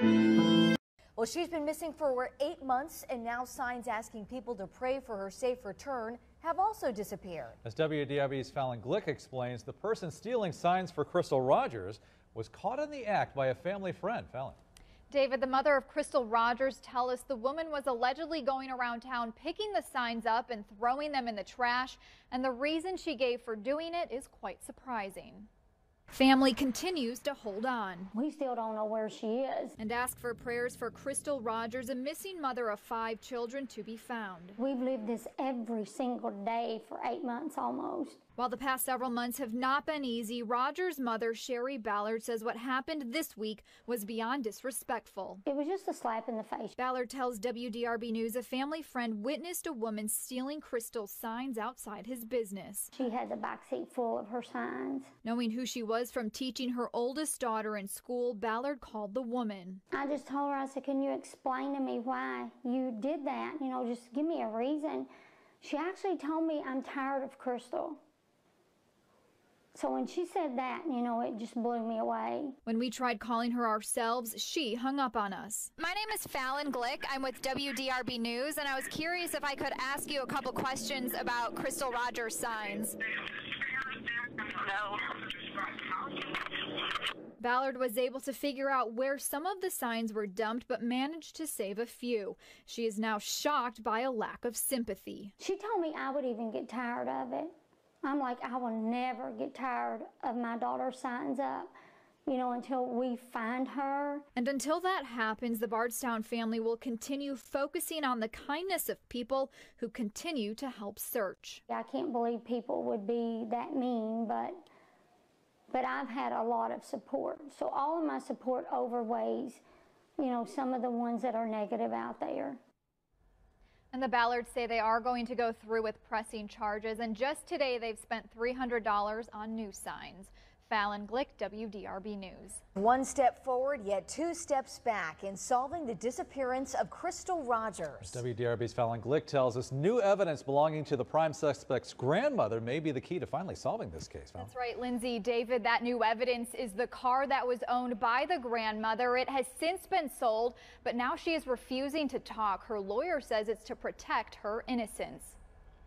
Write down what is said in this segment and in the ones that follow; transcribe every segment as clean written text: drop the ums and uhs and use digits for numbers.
Well, she's been missing for over 8 months, and now signs asking people to pray for her safe return have also disappeared. As WDRB's Fallon Glick explains, the person stealing signs for Crystal Rogers was caught in the act by a family friend. Fallon. David, the mother of Crystal Rogers, tells us the woman was allegedly going around town picking the signs up and throwing them in the trash, and the reason she gave for doing it is quite surprising. Family continues to hold on. We still don't know where she is. And ask for prayers for Crystal Rogers, a missing mother of 5 children, to be found. We've lived this every single day for 8 months almost. While the past several months have not been easy, Rogers' mother, Sherry Ballard, says what happened this week was beyond disrespectful. It was just a slap in the face. Ballard tells WDRB News a family friend witnessed a woman stealing Crystal's signs outside his business. She had the backseat full of her signs. Knowing who she was from teaching her oldest daughter in school, Ballard called the woman. I just told her, I said, can you explain to me why you did that? You know, just give me a reason. She actually told me, I'm tired of Crystal. So when she said that, you know, it just blew me away. When we tried calling her ourselves, she hung up on us. My name is Fallon Glick. I'm with WDRB News, and I was curious if I could ask you a couple questions about Crystal Rogers' signs. No. Ballard was able to figure out where some of the signs were dumped, but managed to save a few. She is now shocked by a lack of sympathy. She told me I would even get tired of it. I'm like, I will never get tired of my daughter's signs up, you know, until we find her. And until that happens, the Bardstown family will continue focusing on the kindness of people who continue to help search. I can't believe people would be that mean, but I've had a lot of support. So all of my support overweighs, you know, some of the ones that are negative out there. And the Ballards say they are going to go through with pressing charges, and just today they've spent $300 on new signs. Fallon Glick, WDRB News. One step forward, yet 2 steps back in solving the disappearance of Crystal Rogers. WDRB's Fallon Glick tells us new evidence belonging to the prime suspect's grandmother may be the key to finally solving this case. Fallon. That's right, Lindsay. David, that new evidence is the car that was owned by the grandmother. It has since been sold, but now she is refusing to talk. Her lawyer says it's to protect her innocence.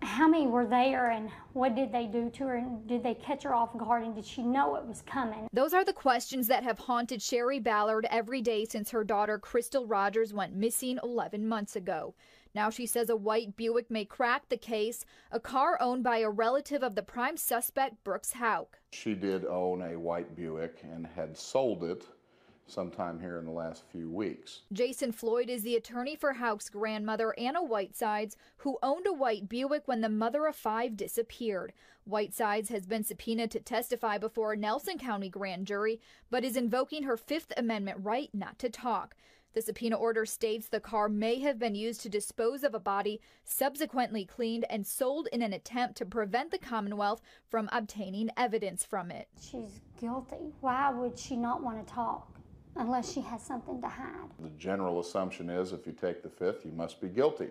How many were there, and what did they do to her, and did they catch her off guard, and did she know it was coming? Those are the questions that have haunted Sherry Ballard every day since her daughter Crystal Rogers went missing 11 months ago. Now she says a white Buick may crack the case, a car owned by a relative of the prime suspect, Brooks Houck. She did own a white Buick and had sold it sometime here in the last few weeks. Jason Floyd is the attorney for Houck's grandmother, Anna Whitesides, who owned a white Buick when the mother of 5 disappeared. Whitesides has been subpoenaed to testify before a Nelson County grand jury, but is invoking her Fifth Amendment right not to talk. The subpoena order states the car may have been used to dispose of a body, subsequently cleaned and sold in an attempt to prevent the Commonwealth from obtaining evidence from it. She's guilty. Why would she not want to talk? Unless she has something to hide. The general assumption is if you take the Fifth, you must be guilty.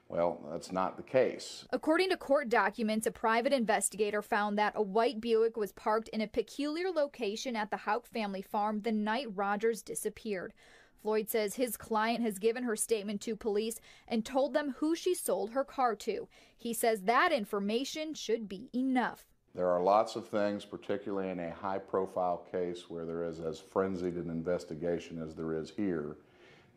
Well, that's not the case. According to court documents, a private investigator found that a white Buick was parked in a peculiar location at the Houck family farm the night Rogers disappeared. Floyd says his client has given her statement to police and told them who she sold her car to. He says that information should be enough. There are lots of things, particularly in a high-profile case where there is as frenzied an investigation as there is here,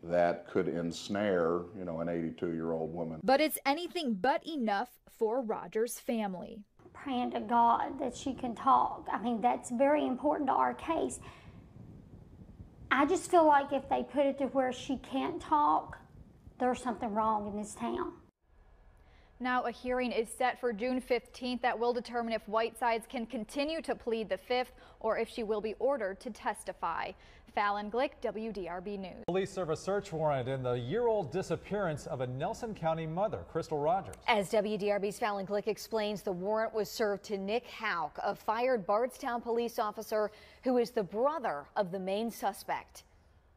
that could ensnare, you know, an 82-year-old woman. But it's anything but enough for Rogers' family. Praying to God that she can talk. I mean, that's very important to our case. I just feel like if they put it to where she can't talk, there's something wrong in this town. Now a hearing is set for June 15th that will determine if Whitesides can continue to plead the Fifth or if she will be ordered to testify. Fallon Glick, WDRB News. Police serve a search warrant in the year-old disappearance of a Nelson County mother, Crystal Rogers. As WDRB's Fallon Glick explains, the warrant was served to Nick Houck, a fired Bardstown police officer who is the brother of the main suspect.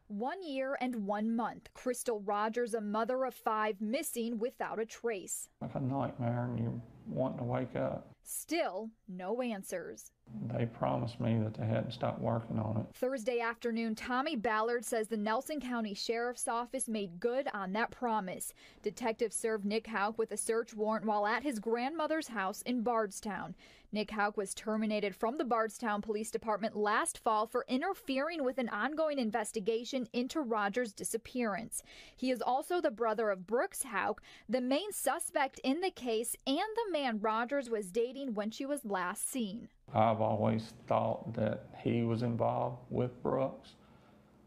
1 year and 1 month. Crystal Rogers, a mother of 5, missing without a trace. Like a nightmare, and you want to wake up. Still, no answers. They promised me that they hadn't stopped working on it. Thursday afternoon, Tommy Ballard says the Nelson County Sheriff's Office made good on that promise. Detectives served Nick Houck with a search warrant while at his grandmother's house in Bardstown. Nick Houck was terminated from the Bardstown Police Department last fall for interfering with an ongoing investigation into Rogers' disappearance. He is also the brother of Brooks Houck, the main suspect in the case and the man Rogers was dating when she was last seen. I've always thought that he was involved with Brooks,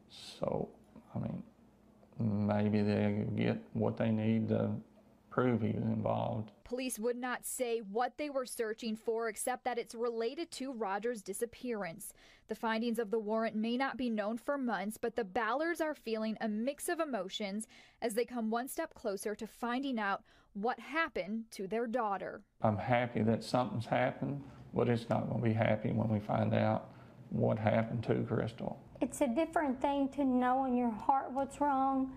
so, I mean, maybe they get what they need to prove he was involved. Police would not say what they were searching for except that it's related to Rogers' disappearance. The findings of the warrant may not be known for months, but the Ballards are feeling a mix of emotions as they come one step closer to finding out what happened to their daughter. I'm happy that something's happened, but it's not going to be happy when we find out what happened to Crystal. It's a different thing to know in your heart what's wrong,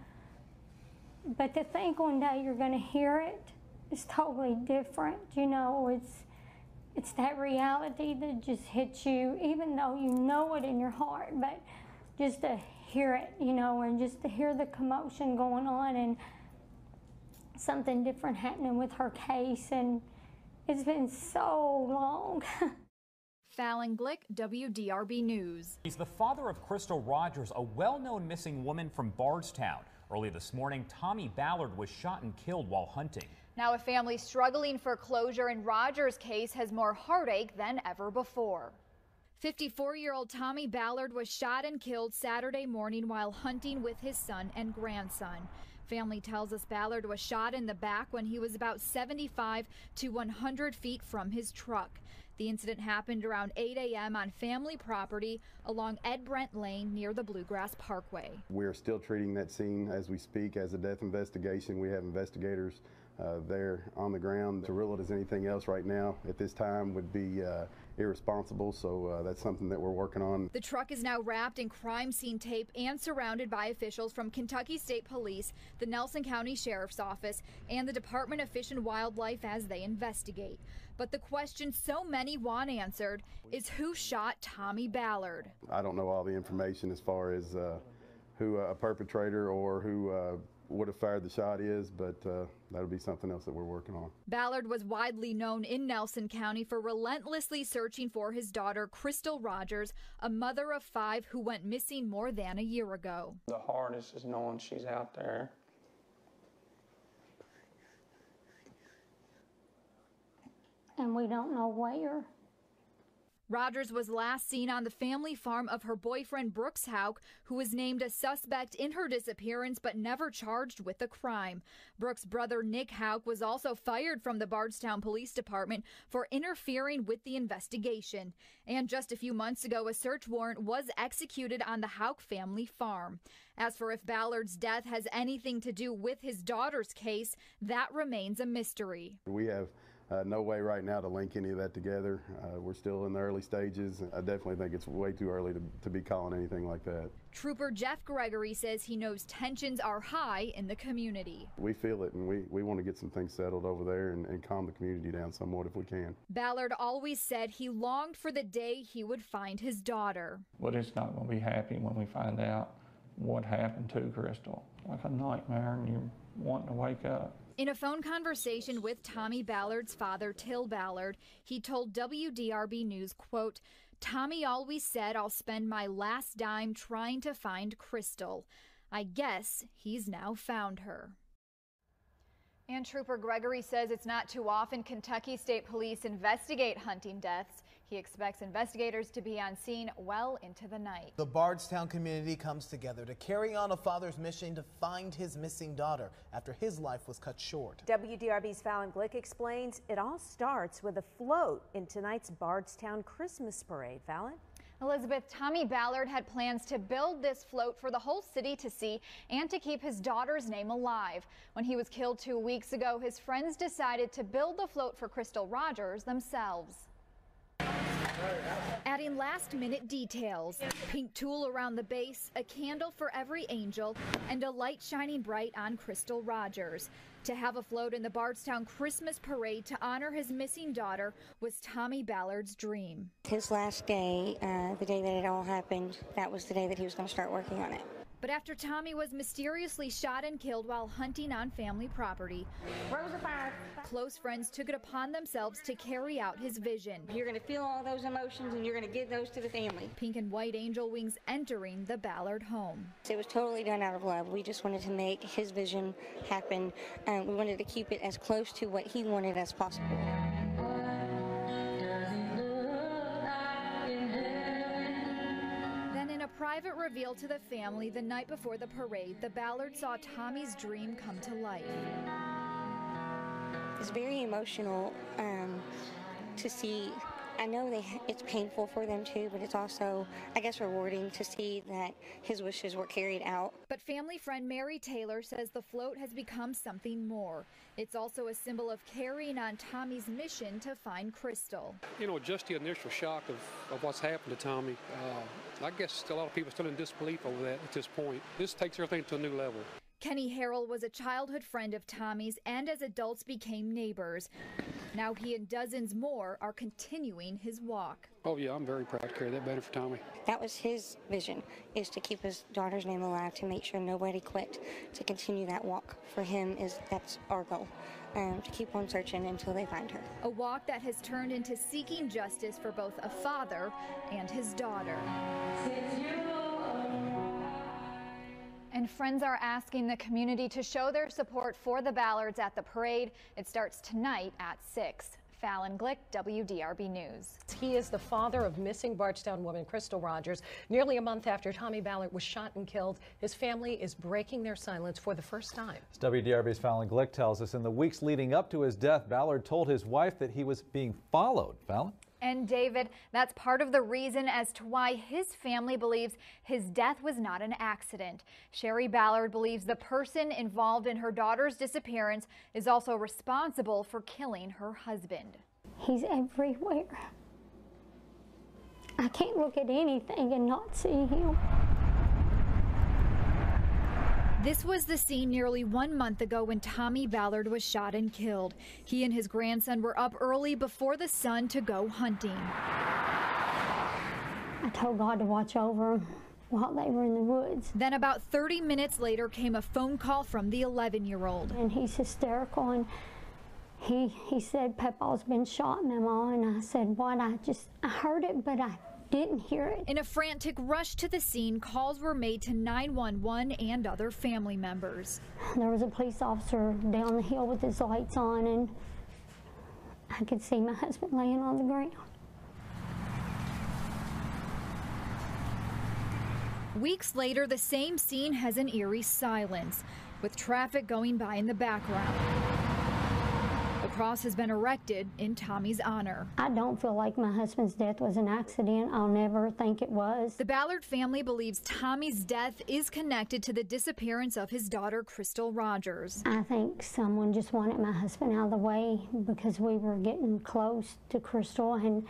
but to think one day you're going to hear it is totally different. You know, it's that reality that just hits you, even though you know it in your heart, but just to hear it, you know, and just to hear the commotion going on and something different happening with her case, and it's been so long. Fallon Glick, WDRB News. He's the father of Crystal Rogers, a well-known missing woman from Bardstown. Early this morning, Tommy Ballard was shot and killed while hunting. Now a family struggling for closure in Rogers' case has more heartache than ever before. 54-year-old Tommy Ballard was shot and killed Saturday morning while hunting with his son and grandson. Family tells us Ballard was shot in the back when he was about 75 to 100 feet from his truck. The incident happened around 8 a.m. on family property along Ed Brent Lane near the Bluegrass Parkway. We're still treating that scene as we speak as a death investigation. We have investigators there on the ground. To rule it as anything else right now at this time would be irresponsible, so that's something that we're working on. The truck is now wrapped in crime scene tape and surrounded by officials from Kentucky State Police, the Nelson County Sheriff's Office, and the Department of Fish and Wildlife as they investigate. But the question so many want answered is who shot Tommy Ballard? I don't know all the information as far as who a perpetrator or who would have fired the shot is, but that'll be something else that we're working on. Ballard was widely known in Nelson County for relentlessly searching for his daughter, Crystal Rogers, a mother of 5 who went missing more than a year ago. The hardest is knowing she's out there. And we don't know where. Rogers was last seen on the family farm of her boyfriend Brooks Houck, who was named a suspect in her disappearance but never charged with the crime. Brooks' brother Nick Houck was also fired from the Bardstown Police Department for interfering with the investigation. And just a few months ago, a search warrant was executed on the Houck family farm. As for if Ballard's death has anything to do with his daughter's case, that remains a mystery. We have no way right now to link any of that together. We're still in the early stages. I definitely think it's way too early to be calling anything like that. Trooper Jeff Gregory says he knows tensions are high in the community. We feel it, and we want to get some things settled over there and calm the community down somewhat if we can. Ballard always said he longed for the day he would find his daughter. But it's not going to be happy when we find out what happened to Crystal. Like a nightmare, and you're wanting to wake up. In a phone conversation with Tommy Ballard's father, Till Ballard, he told WDRB News, quote, "Tommy always said I'll spend my last dime trying to find Crystal. I guess he's now found her." And Trooper Gregory says it's not too often Kentucky State Police investigate hunting deaths. He expects investigators to be on scene well into the night. The Bardstown community comes together to carry on a father's mission to find his missing daughter after his life was cut short. WDRB's Fallon Glick explains it all starts with a float in tonight's Bardstown Christmas parade. Fallon? Elizabeth, Tommy Ballard had plans to build this float for the whole city to see and to keep his daughter's name alive. When he was killed 2 weeks ago, his friends decided to build the float for Crystal Rogers themselves. adding last-minute details. Pink tulle around the base, a candle for every angel, and a light shining bright on Crystal Rogers. To have a float in the Bardstown Christmas parade to honor his missing daughter was Tommy Ballard's dream. His last day, the day that it all happened, that was the day that he was going to start working on it. But after Tommy was mysteriously shot and killed while hunting on family property, close friends took it upon themselves to carry out his vision. You're going to feel all those emotions and you're going to give those to the family. Pink and white angel wings entering the Ballard home. It was totally done out of love. We just wanted to make his vision happen. We wanted to keep it as close to what he wanted as possible. Private reveal to the family the night before the parade, the Ballard saw Tommy's dream come to life. It's very emotional to see. I know it's painful for them too, but it's also, I guess, rewarding to see that his wishes were carried out. But family friend Mary Taylor says the float has become something more. It's also a symbol of carrying on Tommy's mission to find Crystal. You know, just the initial shock of what's happened to Tommy, I guess a lot of people are still in disbelief over that at this point. This takes everything to a new level. Kenny Harrell was a childhood friend of Tommy's and as adults became neighbors. Now he and dozens more are continuing his walk. Oh yeah, I'm very proud to carry that banner for Tommy. That was his vision, is to keep his daughter's name alive, to make sure nobody quit, to continue that walk. For him, that's our goal, to keep on searching until they find her. A walk that has turned into seeking justice for both a father and his daughter. And friends are asking the community to show their support for the Ballards at the parade. It starts tonight at 6. Fallon Glick, WDRB News. He is the father of missing Bardstown woman Crystal Rogers. Nearly a month after Tommy Ballard was shot and killed, his family is breaking their silence for the first time. As WDRB's Fallon Glick tells us, in the weeks leading up to his death, Ballard told his wife that he was being followed. Fallon? And David, that's part of the reason as to why his family believes his death was not an accident. Sherry Ballard believes the person involved in her daughter's disappearance is also responsible for killing her husband. He's everywhere. I can't look at anything and not see him. This was the scene nearly 1 month ago when Tommy Ballard was shot and killed. He and his grandson were up early before the sun to go hunting. I told God to watch over them while they were in the woods. Then about 30 minutes later came a phone call from the 11-year-old. And he's hysterical, and he said, Papa's been shot, Mama. And I said, what? I heard it, but I didn't hear it. In a frantic rush to the scene, calls were made to 911 and other family members. There was a police officer down the hill with his lights on, and I could see my husband laying on the ground. Weeks later, the same scene has an eerie silence, with traffic going by in the background. A cross has been erected in Tommy's honor. I don't feel like my husband's death was an accident. I'll never think it was. The Ballard family believes Tommy's death is connected to the disappearance of his daughter, Crystal Rogers. I think someone just wanted my husband out of the way because we were getting close to Crystal, and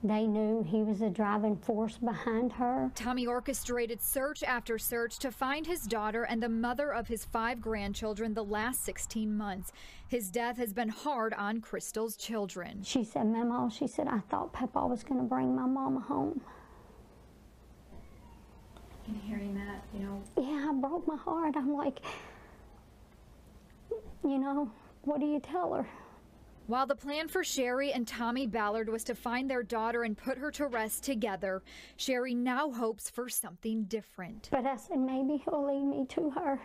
they knew he was the driving force behind her. Tommy orchestrated search after search to find his daughter and the mother of his 5 grandchildren the last 16 months. His death has been hard on Crystal's children. She said, Mama, she said, I thought Papa was going to bring my mama home. And hearing that, Yeah, it broke my heart. I'm like, what do you tell her? While the plan for Sherry and Tommy Ballard was to find their daughter and put her to rest together, Sherry now hopes for something different. But I said maybe he'll lead me to her,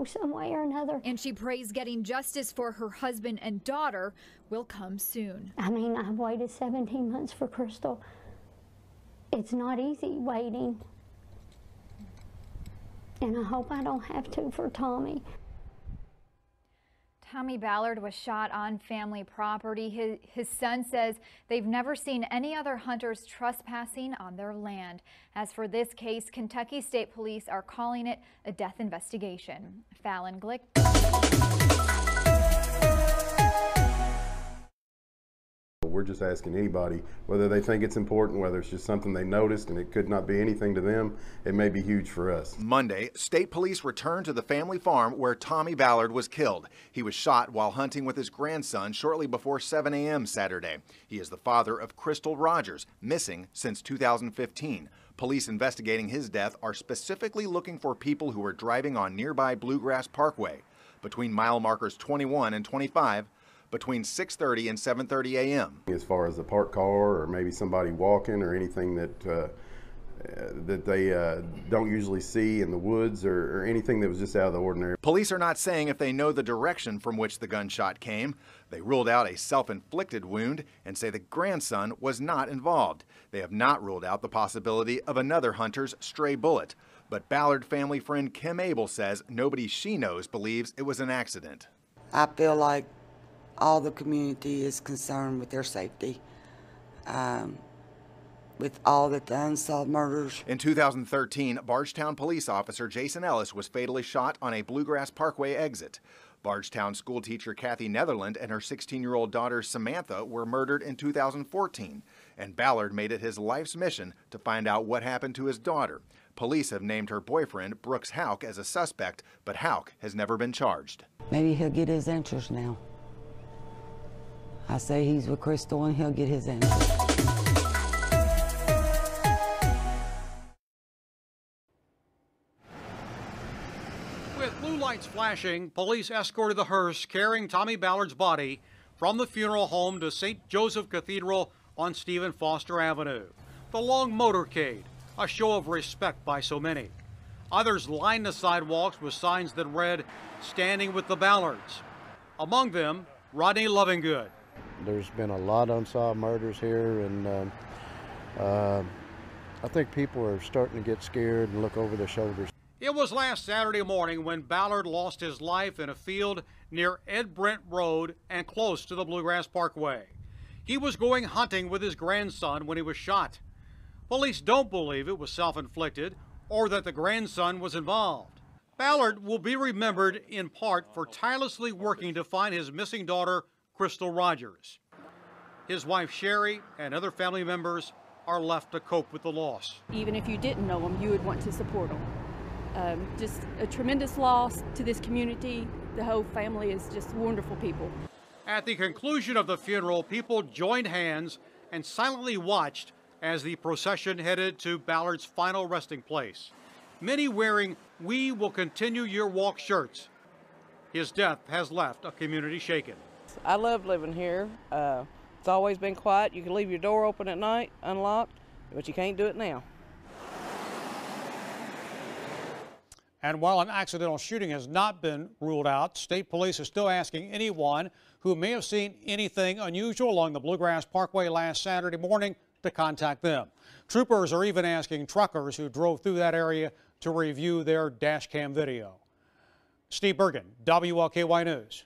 some way or another. And she prays getting justice for her husband and daughter will come soon. I mean, I've waited 17 months for Crystal. It's not easy waiting. And I hope I don't have to for Tommy. Tommy Ballard was shot on family property. His son says they've never seen any other hunters trespassing on their land. As for this case, Kentucky State Police are calling it a death investigation. Fallon Glick. we're just asking anybody, whether they think it's important, whether it's just something they noticed and it could not be anything to them, it may be huge for us. Monday, state police returned to the family farm where Tommy Ballard was killed. He was shot while hunting with his grandson shortly before 7 a.m. Saturday. He is the father of Crystal Rogers, missing since 2015. Police investigating his death are specifically looking for people who were driving on nearby Bluegrass Parkway between mile markers 21 and 25, between 6:30 and 7:30 a.m. As far as a parked car or maybe somebody walking or anything that they don't usually see in the woods or anything that was just out of the ordinary. Police are not saying if they know the direction from which the gunshot came. They ruled out a self-inflicted wound and say the grandson was not involved. They have not ruled out the possibility of another hunter's stray bullet. But Ballard family friend Kim Abel says nobody she knows believes it was an accident. I feel like all the community is concerned with their safety. With all the unsolved murders. In 2013, Bardstown police officer Jason Ellis was fatally shot on a Bluegrass Parkway exit. Bardstown schoolteacher Kathy Netherland and her 16-year-old daughter Samantha were murdered in 2014, and Ballard made it his life's mission to find out what happened to his daughter. Police have named her boyfriend, Brooks Houck, as a suspect, but Houck has never been charged. Maybe he'll get his answers now. I say he's with Crystal and he'll get his answers. With blue lights flashing, police escorted the hearse carrying Tommy Ballard's body from the funeral home to St. Joseph Cathedral on Stephen Foster Avenue. The long motorcade, a show of respect by so many. Others lined the sidewalks with signs that read, "Standing with the Ballards." Among them, Rodney Lovingood. There's been a lot of unsolved murders here, and I think people are starting to get scared and look over their shoulders. It was last Saturday morning when Ballard lost his life in a field near Ed Brent Road and close to the Bluegrass Parkway. He was going hunting with his grandson when he was shot. Police don't believe it was self-inflicted or that the grandson was involved. Ballard will be remembered in part for tirelessly working to find his missing daughter, Crystal Rogers. His wife, Sherry, and other family members are left to cope with the loss. Even if you didn't know them, you would want to support them. Just a tremendous loss to this community. The whole family is just wonderful people. At the conclusion of the funeral, people joined hands and silently watched as the procession headed to Ballard's final resting place. Many wearing "We Will Continue Your Walk" shirts. His death has left a community shaken. I love living here. It's always been quiet. You can leave your door open at night, unlocked, but you can't do it now. And while an accidental shooting has not been ruled out, state police are still asking anyone who may have seen anything unusual along the Bluegrass Parkway last Saturday morning to contact them. Troopers are even asking truckers who drove through that area to review their dash cam video. Steve Bergen, WLKY News.